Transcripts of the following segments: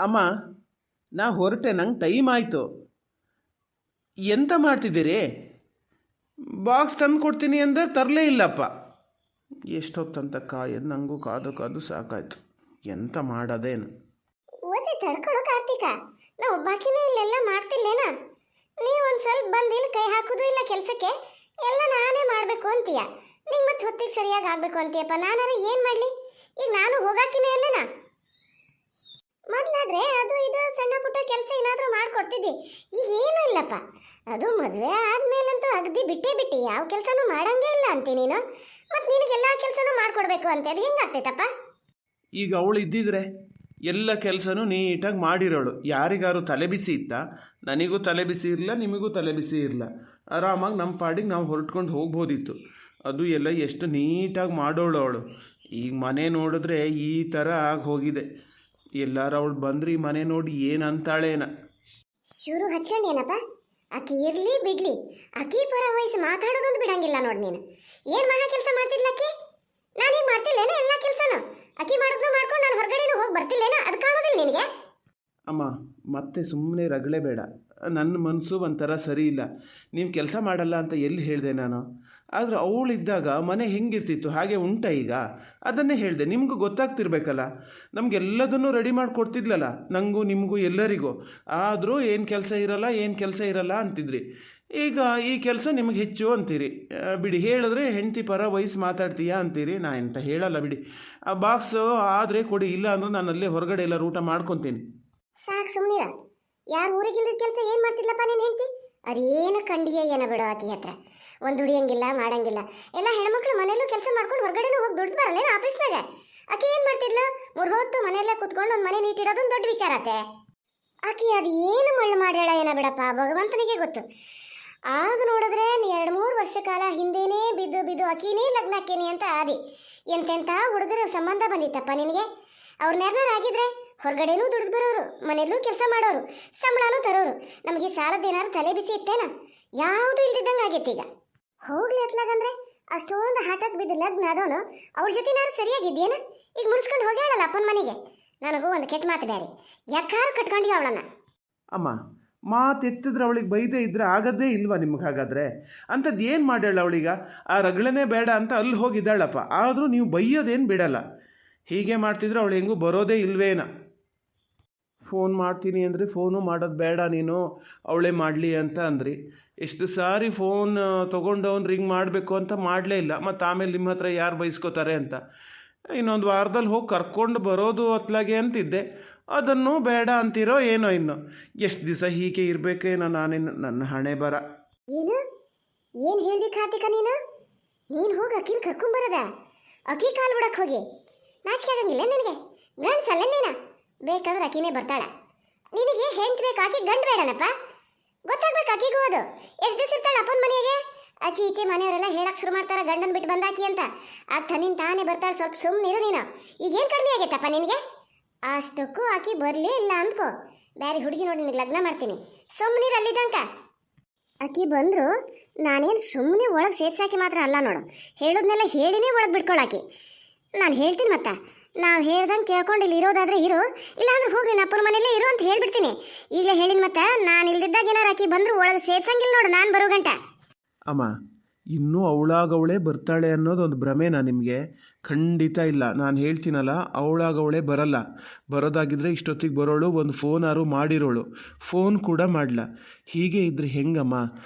ಅಮ್ಮ, ನಾ ಹೊರಟೆ, ನಂಗೆ ಟೈಮ್ ಆಯಿತು. ಎಂತ ಮಾಡ್ತಿದ್ದೀರಿ? ಬಾಕ್ಸ್ ತಂದು ಕೊಡ್ತೀನಿ ಅಂದರೆ ತರಲೇ ಇಲ್ಲಪ್ಪ. ಎಷ್ಟೊತ್ತಂತ ಕಾಯೋದು, ನನಗೂ ಕಾದು ಕಾದು ಸಾಕಾಯ್ತು. ಎಂತ ಮಾಡೋದೇನು? ಓದಿ ತಡ್ಕೊಳೋ ಕಾರ್ತಿಕ, ನಾ ಒಬ್ಬಾಕಿನೇ ಇಲ್ಲೆಲ್ಲ ಮಾಡ್ತಿಲ್ಲೇನ? ನೀವು ಒಂದು ಸ್ವಲ್ಪ ಬಂದು ಇಲ್ಲಿ ಕೈ ಹಾಕೋದು ಇಲ್ಲ ಕೆಲಸಕ್ಕೆ, ಎಲ್ಲ ನಾನೇ ಮಾಡಬೇಕು ಅಂತೀಯ. ನಿಂಗೆ ಮತ್ತೆ ಹೊತ್ತಿಗೆ ಸರಿಯಾಗಿ ಆಗಬೇಕು ಅಂತೀಯಪ್ಪ. ನಾನಾರ ಏನು ಮಾಡಲಿ? ಈಗ ನಾನು ಹೋಗಾಕಿನೇ ಅಲ್ಲೇನ? ಮೊದಲಾದ್ರೆ ಅದು ಇದು ಸಣ್ಣ ಪುಟ್ಟ ಕೆಲಸ ಏನಾದರೂ ಮಾಡಿಕೊಡ್ತಿದ್ದಿ. ಈಗ ಏನೂ ಇಲ್ಲಪ್ಪ. ಅದು ಮದುವೆ ಆದ್ಮೇಲಂತೂ ಅಗದಿ ಬಿಟ್ಟೆ ಯಾವ ಕೆಲಸನೂ ಮಾಡಂಗೇ ಇಲ್ಲ ಅಂತೀನಿ ನೀನು. ಮತ್ತು ನಿನಗೆಲ್ಲ ಕೆಲಸನೂ ಮಾಡಿಕೊಡ್ಬೇಕು ಅಂತ ಅದು ಹೆಂಗಾಗ್ತೈತಪ್ಪ? ಈಗ ಅವಳು ಇದ್ದಿದ್ರೆ ಎಲ್ಲ ಕೆಲಸನೂ ನೀಟಾಗಿ ಮಾಡಿರೋಳು. ಯಾರಿಗಾರು ತಲೆ ಬಿಸಿ ಇತ್ತಾ? ನನಗೂ ತಲೆ ಬಿಸಿ ಇರಲಿಲ್ಲ, ನಿಮಗೂ ತಲೆ ಬಿಸಿ ಇರಲಿಲ್ಲ. ಆರಾಮಾಗಿ ನಮ್ಮ ಪಾಡಿಗೆ ನಾವು ಹೊರಟ್ಕೊಂಡು ಹೋಗ್ಬೋದಿತ್ತು. ಅದು ಎಲ್ಲ ಎಷ್ಟು ನೀಟಾಗಿ ಮಾಡೋಳು ಅವಳು. ಈಗ ಮನೆ ನೋಡಿದ್ರೆ ಈ ಥರ ಆಗಿ ಹೋಗಿದೆ. ಎಲ್ಲಾರು ಅವಳು ಬಂದ್ರೆ ಈ ಮನೆ ನೋಡಿ ಏನು ಅಂತಾಳೇನ. ಶುರು ಹಚ್ಕೊಂಡೇನಪ್ಪ? ಆಕಿ ಇರ್ಲಿ ಬಿಡ್ಲಿ, ಆಕಿ ಪರ ವಯಸ್ಸು ಮಾತಾಡೋದೊಂದು ಬಿಡಂಗಿಲ್ಲ ನೋಡಿ ನೀನು. ಏನು ಮಹಾ ಕೆಲಸ ಮಾಡ್ತಿದ್ಲಕ್ಕಿ? ನಾನೀಗ ಮಾಡ್ತಿಲ್ಲೇನ ಎಲ್ಲ ಕೆಲಸನೂ? ಆಕಿ ಮಾಡೋದನ್ನ ಮಾಡ್ಕೊಂಡು ನಾನು ಹೊರಗಡೆನೂ ಹೋಗಿ ಬರ್ತಿಲ್ಲೇನ? ಅದು ಕಾಣೋದಿಲ್ಲ ನಿನಗೆ? ಅಮ್ಮ, ಮತ್ತೆ ಸುಮ್ಮನೆ ರಗಳೆ ಬೇಡ. ನನ್ನ ಮನಸ್ಸು ಒಂಥರ ಸರಿ ಇಲ್ಲ. ನೀವು ಕೆಲಸ ಮಾಡಲ್ಲ ಅಂತ ಎಲ್ಲಿ ಹೇಳಿದೆ ನಾನು? ಆದರೆ ಅವಳಿದ್ದಾಗ ಮನೆ ಹೆಂಗಿರ್ತಿತ್ತು ಹಾಗೆ ಉಂಟ ಈಗ? ಅದನ್ನೇ ಹೇಳಿದೆ. ನಿಮಗೂ ಗೊತ್ತಾಗ್ತಿರ್ಬೇಕಲ್ಲ. ನಮಗೆಲ್ಲದನ್ನು ರೆಡಿ ಮಾಡಿ ಕೊಡ್ತಿದ್ಲಲ್ಲ, ನನಗೂ ನಿಮಗೂ ಎಲ್ಲರಿಗೂ. ಆದರೂ ಏನು ಕೆಲಸ ಇರಲ್ಲ ಅಂತಿದ್ರಿ. ಈಗ ಈ ಕೆಲಸ ನಿಮಗೆ ಹೆಚ್ಚು ಅಂತೀರಿ. ಬಿಡಿ, ಹೇಳಿದ್ರೆ ಹೆಂಡತಿ ಪರ ವಯಸ್ಸು ಮಾತಾಡ್ತೀಯಾ ಅಂತೀರಿ. ನಾ ಎಂತ ಹೇಳಲ್ಲ ಬಿಡಿ. ಆ ಬಾಕ್ಸು ಆದರೆ ಕೊಡಿ, ಇಲ್ಲ ಅಂದ್ರೆ ನಾನು ಅಲ್ಲೇ ಹೊರಗಡೆ ಎಲ್ಲ ಊಟ ಮಾಡ್ಕೊತೀನಿ. ಸಾಕು ಸುಮ್ಮನಿರ. ಯಾರು ಊರಿಗಿಲ್ದ ಕೆಲಸ ಏನು ಮಾಡ್ತಿದ್ಲಪ್ಪ ನೀನು ಹೆಂಡತಿ? ಅದೇನು ಕಂಡಿಯ ಏನೋ ಬಿಡೋ ಆಕಿ ಹತ್ರ. ಒಂದು ದುಡಿಯಂಗಿಲ್ಲ ಮಾಡಂಗಿಲ್ಲ. ಎಲ್ಲ ಹೆಣ್ಮಕ್ಳು ಮನೆಯಲ್ಲೂ ಕೆಲಸ ಮಾಡ್ಕೊಂಡು ಹೊರಗಡೆನೂ ಹೋಗಿ ದುಡ್ದು ಬರಲ್ಲೇನು ಆಫೀಸ್ನಾಗ? ಆಕಿ ಏನು ಮಾಡ್ತಿದ್ಲು? 3 ಹೊತ್ತು ಮನೆಯಲ್ಲೇ ಕೂತ್ಕೊಂಡು ಒಂದು ಮನೆ ನೀಟಿಡೋದೊಂದು ದೊಡ್ಡ ವಿಚಾರ ಆತೆ. ಆಕಿ ಅದು ಏನು ಮಳ್ಳು ಮಾಡ್ಯಾಳ ಏನೋ ಬಿಡಪ್ಪ, ಭಗವಂತನಿಗೆ ಗೊತ್ತು. ಆಗ ನೋಡಿದ್ರೆ 2-3 ವರ್ಷ ಕಾಲ ಹಿಂದೇನೇ ಬಿದ್ದು ಆಕಿನೇ ಲಗ್ನ ಆಕೇನಿ ಅಂತ ಆದಿ. ಎಂತೆಂಥ ಹುಡುಗರ ಸಂಬಂಧ ಬಂದಿತ್ತಪ್ಪ ನಿನಗೆ. ಅವ್ರ ನೆರನಾರಾಗಿದ್ರೆ ಹೊರಗಡೆನೂ ದುಡ್ದು ಬರೋರು, ಮನೆಯಲ್ಲೂ ಕೆಲಸ ಮಾಡೋರು, ಸಂಬಳನೂ ತರೋರು. ನಮಗೆ ಸಾಲದ್ದೇನಾದ್ರು ತಲೆ ಬಿಸಿ ಇತ್ತೇನ? ಯಾವುದೂ ಇಲ್ದಿದ್ದಂಗೆ ಆಗೈತಿ ಈಗ. ಹೋಗ್ಲಿ ಅತ್ಲಾಗಂದ್ರೆ ಅಷ್ಟೊಂದು ಹಠಕ್ಕೆ ಬಿದ್ದು ಲಗ್ನ ಅದವನು ಅವಳ ಜೊತೆನಾರು ಸರಿಯಾಗಿದ್ದೇನ? ಈಗ ಮುನ್ಸ್ಕೊಂಡು ಹೋಗ್ಯಾಳಲ್ಲ ಅಪ್ಪನ ಮನೆಗೆ. ನನಗೂ ಒಂದು ಕೆಟ್ಟ ಮಾತು ಬೇರೆ. ಯಾಕಾರು ಕಟ್ಕೊಂಡಿ ಅವಳನ್ನ? ಅಮ್ಮ, ಮಾತೆತ್ತಿದ್ರೆ ಅವಳಿಗೆ ಬೈದೇ ಇದ್ರೆ ಆಗದೇ ಇಲ್ವಾ ನಿಮ್ಗೆ? ಹಾಗಾದರೆ ಅಂಥದ್ದು ಏನು ಮಾಡ್ಯಾಳ ಅವಳೀಗ? ಆ ರಗಳೇ ಬೇಡ ಅಂತ ಅಲ್ಲಿ ಹೋಗಿದ್ದಾಳಪ್ಪ. ಆದರೂ ನೀವು ಬೈಯೋದೇನು ಬಿಡಲ್ಲ. ಹೀಗೆ ಮಾಡ್ತಿದ್ರೆ ಅವಳು ಹೆಂಗೂ ಬರೋದೇ ಇಲ್ವೇನ? ಫೋನ್ ಮಾಡ್ತೀನಿ ಅಂದರೆ ಫೋನು ಮಾಡೋದು ಬೇಡ ನೀನು, ಅವಳೇ ಮಾಡಲಿ ಅಂತ ಅಂದ್ರಿ. ಎಷ್ಟು ಸಾರಿ ಫೋನ್ ತೊಗೊಂಡವನು ರಿಂಗ್ ಮಾಡಬೇಕು ಅಂತ ಮಾಡಲೇ ಇಲ್ಲ. ಮತ್ತು ಆಮೇಲೆ ನಿಮ್ಮ ಹತ್ರ ಯಾರು ಬೈಸ್ಕೋತಾರೆ ಅಂತ ಇನ್ನೊಂದು ವಾರದಲ್ಲಿ ಹೋಗಿ ಕರ್ಕೊಂಡು ಬರೋದು ಅತ್ಲಾಗೆ ಅಂತಿದ್ದೆ. ಅದನ್ನು ಬೇಡ ಅಂತಿರೋ ಏನೋ. ಇನ್ನು ಎಷ್ಟು ದಿವಸ ಹೀಗೆ ಇರಬೇಕೇನೋ ನಾನೇನು, ನನ್ನ ಹಣೆ ಬರ. ಏನು ಹೇಳ್ದಿ ಕಾರ್ತಿಕ ನೀನು? ನೀನು ಹೋಗಿ ಅಕ್ಕಿನ ಕರ್ಕೊಂಬರದ? ಅಕ್ಕಿ ಕಾಲು ಬಿಡಕ್ಕೆ ಹೋಗಿ ನಾಚಿಕೆ ಆಗಂಗಿಲ್ಲ ನಿನಗೆ? ಗಂಡ್ಸಲ್ಲ ನೀನು? ಬೇಕಾದ್ರೆ ಅಕ್ಕಿನೇ ಬರ್ತಾಳ. ನಿನಗೆ ಹೆಂಡ್ತಿ ಬೇಕು, ಆಕಿ ಗಂಡು ಬೇಡನಪ್ಪ. ಗೊತ್ತಾಗ್ಬೇಕು ಆಕಿಗೂ ಅದು. ಎಷ್ಟು ದಿವಸ ಇರ್ತಾಳೆ ಅಪ್ಪನ ಮನೆಗೆ? ಆಚೆ ಈಚೆ ಮನೆಯವರೆಲ್ಲ ಹೇಳಕ್ಕೆ ಶುರು ಮಾಡ್ತಾರೆ ಗಂಡನ ಬಿಟ್ಟು ಬಂದಾಕಿ ಅಂತ. ಆಗ ತನ್ನಿಂದ ತಾನೇ ಬರ್ತಾಳೆ. ಸ್ವಲ್ಪ ಸುಮ್ಮನಿರು ನೀನು. ಈಗೇನು ಕಡಿಮೆ ಆಗೈತಪ್ಪ ನಿನಗೆ? ಅಷ್ಟಕ್ಕೂ ಆಕಿ ಬರಲೇ ಇಲ್ಲ ಅಂದ್ಕೋ, ಬೇರೆ ಹುಡುಗಿ ನೋಡಿ ನಿನಗೆ ಲಗ್ನ ಮಾಡ್ತೀನಿ. ಸುಮ್ಮನಿರು ಅಲ್ಲಿದ್ದಂಕ. ಆಕಿ ಬಂದರು ನಾನೇನು ಸುಮ್ಮನೆ ಒಳಗೆ ಸೇರ್ಸಾಕಿ ಮಾತ್ರ ಅಲ್ಲ ನೋಡು, ಹೇಳೋದನ್ನೆಲ್ಲ ಹೇಳಿನೇ ಒಳಗೆ ಬಿಡ್ಕೊಳಾಕಿ. ನಾನು ಹೇಳ್ತೀನಿ ಮತ್ತೆ, ನಾವು ಹೇಳ್ದಂಗೆ ಕೇಳ್ಕೊಂಡು ಇಲ್ಲಿ ಇರೋದಾದ್ರೆ ಇರು, ಇಲ್ಲಾಂದ್ರೆ ಹೋಗಿ ನಿನ್ನ ಅಪ್ಪನ ಮನೆಯಲ್ಲೇ ಇರು ಅಂತ ಹೇಳ್ಬಿಡ್ತೀನಿ. ಈಗಲೇ ಹೇಳಿನ ಮತ್ತೆ, ನಾನು ಇಲ್ದಿದ್ದಾಗ ಏನಾರು ಆಕಿ ಬಂದರೂ ಒಳಗೆ ಸೇರ್ಸಂಗಿಲ್ಲ ನೋಡು ನಾನು ಬರೋ ಗಂಟ. ಅಮ್ಮ, ಇನ್ನೂ ಅವಳಾಗವಳೇ ಬರ್ತಾಳೆ ಅನ್ನೋದೊಂದು ಭ್ರಮೆನಾ ನಿಮಗೆ? ಖಂಡಿತ ಇಲ್ಲ. ನಾನು ಹೇಳ್ತೀನಲ್ಲ, ಅವಳಾಗವಳೇ ಬರಲ್ಲ. ಬರೋದಾಗಿದ್ದರೆ ಇಷ್ಟೊತ್ತಿಗೆ ಬರೋಳು, ಒಂದು ಫೋನಾರು ಮಾಡಿರೋಳು. ಫೋನ್ ಕೂಡ ಮಾಡಲ. ಹೀಗೆ ಇದ್ದರೆ ಹೆಂಗಮ್ಮ?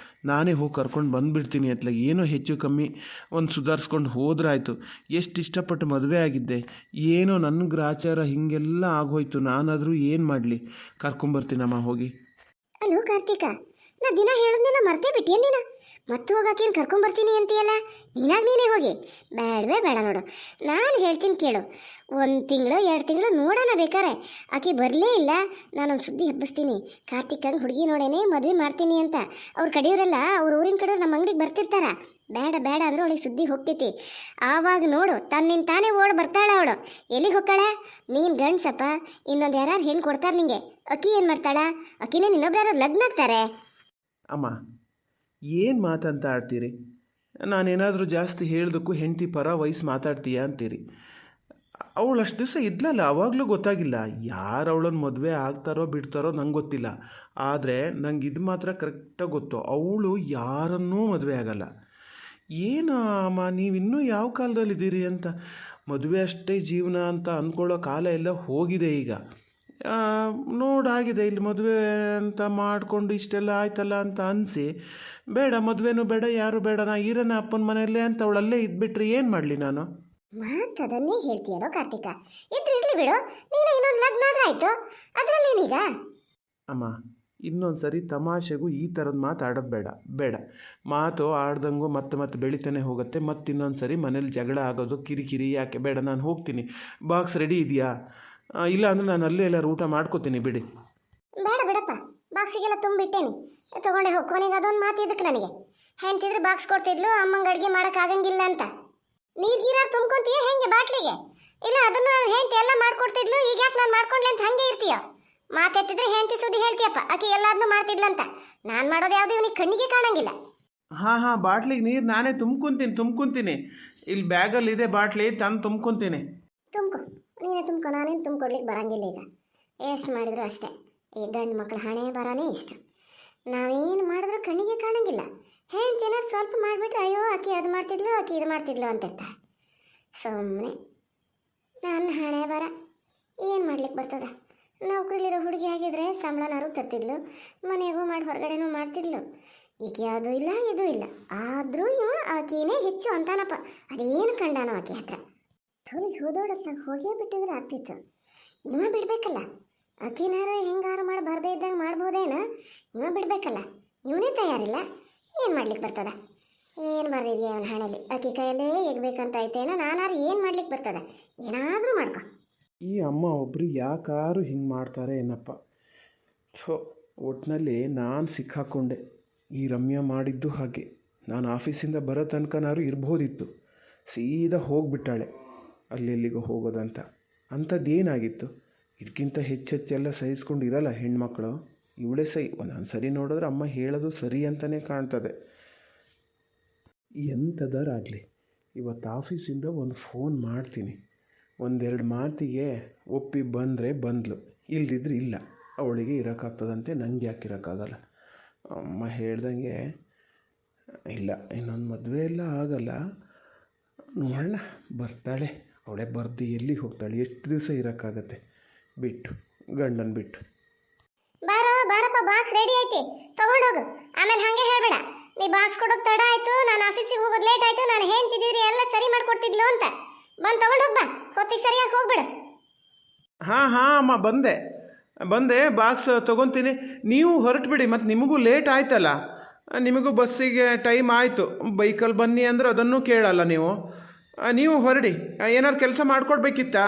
ನಾನೇ ಹೋಗಿ ಕರ್ಕೊಂಡು ಬಂದುಬಿಡ್ತೀನಿ ಅತ್ಲ. ಏನೋ ಹೆಚ್ಚು ಕಮ್ಮಿ ಒಂದು ಸುಧಾರಿಸ್ಕೊಂಡು ಹೋದ್ರಾಯ್ತು. ಎಷ್ಟು ಇಷ್ಟಪಟ್ಟು ಮದುವೆ ಆಗಿದ್ದೆ, ಏನೋ ನನ್ನ ಗ್ರಾಚಾರ ಹೀಗೆಲ್ಲ ಆಗೋಯ್ತು. ನಾನಾದರೂ ಏನು ಮಾಡಲಿ? ಕರ್ಕೊಂಬರ್ತೀನಮ್ಮ ಹೋಗಿ. ಅಲೋ ಕಾರ್ತಿಕ, ನಾ ದಿನ ಹೇಳೋದನ್ನ ಮರ್ತೇ ಬಿಟ್ಟಿಯ ನೀನು? ಮತ್ತೆ ಹೋಗಾಕೇನು ಕರ್ಕೊಂಬರ್ತೀನಿ ಅಂತೀಯಲ್ಲ? ನೀನೇ ಹೋಗಿ. ಬೇಡವೇ ಬೇಡ ನೋಡು, ನಾನು ಹೇಳ್ತೀನಿ ಕೇಳು. 1 ತಿಂಗಳು 2 ತಿಂಗಳು ನೋಡೋಣ ಬೇಕಾರೆ. ಆಕಿ ಬರಲೇ ಇಲ್ಲ, ನಾನೊಂದು ಸುದ್ದಿ ಹಬ್ಬಿಸ್ತೀನಿ. ಕಾರ್ತಿಕಂಗೆ ಹುಡುಗಿ ನೋಡೇನೆ ಮದುವೆ ಮಾಡ್ತೀನಿ ಅಂತ. ಅವ್ರ ಕಡೆಯವರೆಲ್ಲ ಅವ್ರ ಊರಿನ ಕಡೆಯವ್ರು ನಮ್ಮ ಅಂಗಡಿಗೆ ಬರ್ತಿರ್ತಾರ. ಬೇಡ ಬೇಡ ಅಂದ್ರೆ ಅವಳಿಗೆ ಸುದ್ದಿ ಹೋಗ್ತೈತಿ. ಆವಾಗ ನೋಡು ತನ್ನಿಂದ ತಾನೇ ಓಡ್ ಬರ್ತಾಳೆ ಅವಳು. ಎಲ್ಲಿಗೆ ಹೋಗ್ತಾಳ? ನೀನು ಗಂಡ್ಸಪ್ಪ, ಇನ್ನೊಂದು ಯಾರು ಹೆಣ್ಣು ಕೊಡ್ತಾರೆ ನಿಂಗೆ. ಅಕ್ಕಿ ಏನು ಮಾಡ್ತಾಳ? ಅಕ್ಕಿನೇ ಇನ್ನೊಬ್ರು ಲಗ್ನ ಆಗ್ತಾರೆ. ಅಮ್ಮ, ಏನು ಮಾತಂತ ಆಡ್ತೀರಿ? ನಾನೇನಾದರೂ ಜಾಸ್ತಿ ಹೇಳ್ದಕ್ಕೂ ಹೆಂಡತಿ ಪರ ವಯಸ್ಸು ಮಾತಾಡ್ತೀಯಾ ಅಂತೀರಿ. ಅವಳು ಅಷ್ಟು ದಿವಸ ಇದ್ಲಲ್ಲ, ಅವಾಗಲೂ ಗೊತ್ತಾಗಿಲ್ಲ. ಯಾರು ಅವಳನ್ನು ಮದುವೆ ಆಗ್ತಾರೋ ಬಿಡ್ತಾರೋ ನಂಗೆ ಗೊತ್ತಿಲ್ಲ. ಆದರೆ ನಂಗೆ ಇದು ಮಾತ್ರ ಕರೆಕ್ಟಾಗಿ ಗೊತ್ತು, ಅವಳು ಯಾರನ್ನೂ ಮದುವೆ ಆಗಲ್ಲ. ಏನು ಅಮ್ಮ ನೀವಿನ್ನೂ ಯಾವ ಕಾಲದಲ್ಲಿದ್ದೀರಿ ಅಂತ. ಮದುವೆ ಅಷ್ಟೇ ಜೀವನ ಅಂತ ಅಂದ್ಕೊಳ್ಳೋ ಕಾಲ ಎಲ್ಲ ಹೋಗಿದೆ ಈಗ. ನೋಡಾಗಿದೆ ಇಲ್ಲಿ ಮದುವೆ ಅಂತ ಮಾಡಿಕೊಂಡು ಇಷ್ಟೆಲ್ಲ ಆಯ್ತಲ್ಲ ಅಂತ ಅನಿಸಿ, ಬೇಡ ಮದುವೆನೂ ಬೇಡ ಯಾರು ಬೇಡ, ನಾ ಇರೋಣ ಅಪ್ಪನ ಮನೆಯಲ್ಲೇ ಅಂತ ಅವಳಲ್ಲೇ ಇದ್ಬಿಟ್ರೆ ಏನು ಮಾಡಲಿ ನಾನು? ಮಾತದನ್ನೇ ಹೇಳ್ತೀಯರೋ ಕಾರ್ತಿಕ. ಇದ್ರೆ ಇರ್ಲಿ ಬಿಡು, ನೀನು ಇನ್ನೊಂದು ಲಗ್ನ ಆದ್ರೆ ಆಯ್ತು, ಅದರಲ್ಲೇನೀಗ? ಅಮ್ಮ ಇನ್ನೊಂದು ಸರಿ ತಮಾಷೆಗೂ ಈ ಥರದ ಮಾತು ಆಡೋದು ಬೇಡ ಬೇಡ. ಮಾತು ಆಡ್ದಂಗೂ ಮತ್ತೆ ಬೆಳಿತಾನೆ ಹೋಗುತ್ತೆ. ಮತ್ತೆ ಇನ್ನೊಂದು ಸರಿ ಮನೇಲಿ ಜಗಳ ಆಗೋದು ಕಿರಿಕಿರಿ ಯಾಕೆ ಬೇಡ. ನಾನು ಹೋಗ್ತೀನಿ. ಬಾಕ್ಸ್ ರೆಡಿ ಇದೆಯಾ? ಇಲ್ಲ ಅಂದರೆ ನಾನು ಅಲ್ಲೇ ಎಲ್ಲರೂ ಊಟ ಮಾಡ್ಕೋತೀನಿ ಬಿಡಿ. ಬೇಡ ಬಿಡಪ್ಪ, ಬಾಕ್ಸಿಗೆಲ್ಲ ತುಂಬಿಟ್ಟೇನಿ, ತಗೊಂಡೆ ಹೋಗಿ. ಕೊನೆಗೆ ಅದೊಂದು ಮಾತು ಇದಕ್ಕೆ ನನಗೆ ಹೆಂಡ್ತಿದ್ರೆ ಬಾಕ್ಸ್ ಕೊಡ್ತಿದ್ಲು ಅಮ್ಮಂಗೆ ಅಡುಗೆ ಮಾಡೋಕ್ಕಾಗಂಗಿಲ್ಲ ಅಂತ. ನೀರು ಗೀರಾರು ತುಂಬ್ಕೊಂತೀಯ ಹೆಂಗೆ ಬಾಟ್ಲಿಗೆ? ಇಲ್ಲ ಅದನ್ನು ಹೆಂಡ್ತಿ ಎಲ್ಲ ಮಾಡ್ಕೊಡ್ತಿದ್ಲು, ಈಗ ಯಾಕೆ ನಾನು ಮಾಡ್ಕೊಂಡ್ಲಿ ಅಂತ ಹಂಗೆ ಇರ್ತೀಯೋ? ಮಾತೆತ್ತಿದ್ರೆ ಹೆಂಡ್ತಿ ಸುದ್ದಿ ಹೇಳ್ತೀಯಪ್ಪ, ಆಕೆ ಎಲ್ಲದನ್ನೂ ಮಾಡ್ತಿದ್ಲಂತ. ನಾನು ಮಾಡೋದು ಯಾವುದೂ ಇವನಿಗೆ ಕಣ್ಣಿಗೆ ಕಾಣಂಗಿಲ್ಲ. ಹಾಂ ಬಾಟ್ಲಿಗೆ ನೀರು ನಾನೇ ತುಂಬ್ಕೊತೀನಿ. ಇಲ್ಲಿ ಬ್ಯಾಗಲ್ಲಿದೆ ಬಾಟ್ಲಿ, ತಂದು ತುಂಬ್ಕೊತೀನಿ. ತುಂಬ್ಕೊ, ನೀನೇ ತುಂಬ್ಕೊ, ನಾನೇನು ತುಂಬ್ಕೊಡ್ಲಿಕ್ಕೆ ಬರಂಗಿಲ್ಲ. ಈಗ ಎಷ್ಟು ಮಾಡಿದ್ರು ಅಷ್ಟೇ, ಈ ಗಂಡು ಮಕ್ಳು ಹಣೆ ಬರಾನೇ ಇಷ್ಟ. ನಾವೇನು ಮಾಡಿದ್ರೂ ಕಣ್ಣಿಗೆ ಕಾಣಂಗಿಲ್ಲ. ಹೆಂಡ್ತಿ ಏನಾದ್ರು ಸ್ವಲ್ಪ ಮಾಡಿಬಿಟ್ರೆ ಅಯ್ಯೋ ಆಕೆ ಅದು ಮಾಡ್ತಿದ್ಲು ಆಕೆ ಇದು ಮಾಡ್ತಿದ್ಲು ಅಂತಿರ್ತಾರೆ. ಸುಮ್ಮನೆ ನನ್ನ ಹಣೆ ಬರ ಏನು ಮಾಡ್ಲಿಕ್ಕೆ ಬರ್ತದ? ನೌಕರಿಲಿರೋ ಹುಡುಗಿ ಆಗಿದ್ರೆ ಸಂಬಳನಾರು ತರ್ತಿದ್ಲು, ಮನೆಗೂ ಮಾಡಿ ಹೊರಗಡೆನೂ ಮಾಡ್ತಿದ್ಲು. ಈಕೆ ಅದು ಇಲ್ಲ ಇದು ಇಲ್ಲ, ಆದರೂ ಇವ ಆಕೆನೇ ಹೆಚ್ಚು ಅಂತಾನಪ್ಪ. ಅದೇನು ಕಂಡಾನೋ ಆಕೆ ಹತ್ರ. ತೊಲಿಗೆ ಹೋದೋಡಸ್ಲಾಗ ಹೋಗೇ ಬಿಟ್ಟಿದ್ರೆ ಆಗ್ತಿತ್ತು. ಇವ ಬಿಡಬೇಕಲ್ಲ, ಆಕಿನಾರು ಹೆಂಗಾರು ಮಾಡಿ ಬರದೇ ಇದ್ದಂಗೆ ಮಾಡ್ಬೋದೇನ? ಇವ ಬಿಡಬೇಕಲ್ಲ, ಇವನೇ ತಯಾರಿಲ್ಲ. ಏನು ಮಾಡ್ಲಿಕ್ಕೆ ಬರ್ತದ? ಏನು ಬರ್ದಿದೆಯಾ ಅವನ ಹಣೆಯಲ್ಲಿ? ಆಕೆ ಕೈಯಲ್ಲೇ ಎಗ್ಬೇಕಂತ ಐತೇನೋ? ನಾನಾರು ಏನು ಮಾಡ್ಲಿಕ್ಕೆ ಬರ್ತದ? ಏನಾದರೂ ಮಾಡ್ಕೊ. ಈ ಅಮ್ಮ ಒಬ್ಬರು ಯಾಕಾರು ಹಿಂಗೆ ಮಾಡ್ತಾರೆ ಏನಪ್ಪ. ಸೊ ಒಟ್ಟಿನಲ್ಲಿ ನಾನು ಸಿಕ್ಕಾಕ್ಕೊಂಡೆ. ಈ ರಮ್ಯಾ ಮಾಡಿದ್ದು ಹಾಗೆ. ನಾನು ಆಫೀಸಿಂದ ಬರೋ ತನಕನಾರು ಇರ್ಬೋದಿತ್ತು, ಸೀದಾ ಹೋಗಿಬಿಟ್ಟಾಳೆ ಅಲ್ಲೆಲ್ಲಿಗೂ ಹೋಗೋದಂತ. ಅಂಥದ್ದೇನಾಗಿತ್ತು? ಇದಕ್ಕಿಂತ ಹೆಚ್ಚೆಲ್ಲ ಸಹಿಸ್ಕೊಂಡು ಇರಲ್ಲ ಹೆಣ್ಮಕ್ಳು. ಇವಳೇ ಸರಿ. ಒಂದೊಂದು ಸರಿ ನೋಡಿದ್ರೆ ಅಮ್ಮ ಹೇಳೋದು ಸರಿ ಅಂತಲೇ ಕಾಣ್ತದೆ. ಎಂಥದರಾಗಲಿ ಇವತ್ತು ಆಫೀಸಿಂದ ಒಂದು ಫೋನ್ ಮಾಡ್ತೀನಿ. ಒಂದೆರಡು ಮಾತಿಗೆ ಒಪ್ಪಿ ಬಂದರೆ ಬಂದಳು, ಇಲ್ದಿದ್ರೆ ಇಲ್ಲ. ಅವಳಿಗೆ ಇರೋಕ್ಕಾಗ್ತದಂತೆ, ನನಗೆ ಯಾಕೆ ಇರೋಕ್ಕಾಗಲ್ಲ? ಅಮ್ಮ ಹೇಳ್ದಂಗೆ ಇಲ್ಲ, ಇನ್ನೊಂದು ಮದುವೆ ಎಲ್ಲ ಆಗಲ್ಲ. ನೋಡೋಣ, ಬರ್ತಾಳೆ ಅವಳೇ. ಬರ್ದು ಎಲ್ಲಿಗೆ ಹೋಗ್ತಾಳೆ? ಎಷ್ಟು ದಿವಸ ಇರೋಕ್ಕಾಗತ್ತೆ ಬಿಟ್ಟು, ಗಂಡನ ಬಿಟ್ಟು. ಬಾರಪ್ಪ, ಬಾಕ್ಸ್ ರೆಡಿ ಐತಿ, ತಗೊಂಡೋಗು. ಆಮೇಲೆ ಹಾಗೆ ಹೇಳಬೇಡ, ನೀ ಬಾಕ್ಸ್ ಕೊಡೋದು ತಡ ಆಯ್ತು, ನಾನು ಆಫೀಸಿಗೆ ಹೋಗೋದು ಲೇಟ್ ಆಯ್ತು, ನಾನು ಹೇಳ್ತಿದ್ದೀರಿ ಎಲ್ಲ ಸರಿ ಮಾಡ್ಕೊಡ್ತಿದ್ಲು ಅಂತ. ಬಂದು ತಗೊಂಡೋಗ್ಬಾ, ಹೊತ್ತಿಗೆ ಸರಿಯಾಗಿ ಹೋಗ್ಬಿಡು. ಹಾಂ ಅಮ್ಮ ಬಂದೆ ಬಾಕ್ಸ್ ತೊಗೊತೀನಿ. ನೀವು ಹೊರಟುಬಿಡಿ, ಮತ್ತು ನಿಮಗೂ ಲೇಟ್ ಆಯ್ತಲ್ಲ. ನಿಮಗೂ ಬಸ್ಸಿಗೆ ಟೈಮ್ ಆಯಿತು. ಬೈಕಲ್ಲಿ ಬನ್ನಿ ಅಂದ್ರೆ ಅದನ್ನು ಕೇಳಲ್ಲ ನೀವು ಹೊರಡಿ. ಏನಾದ್ರು ಕೆಲಸ ಮಾಡಿಕೊಡ್ಬೇಕಿತ್ತಾ?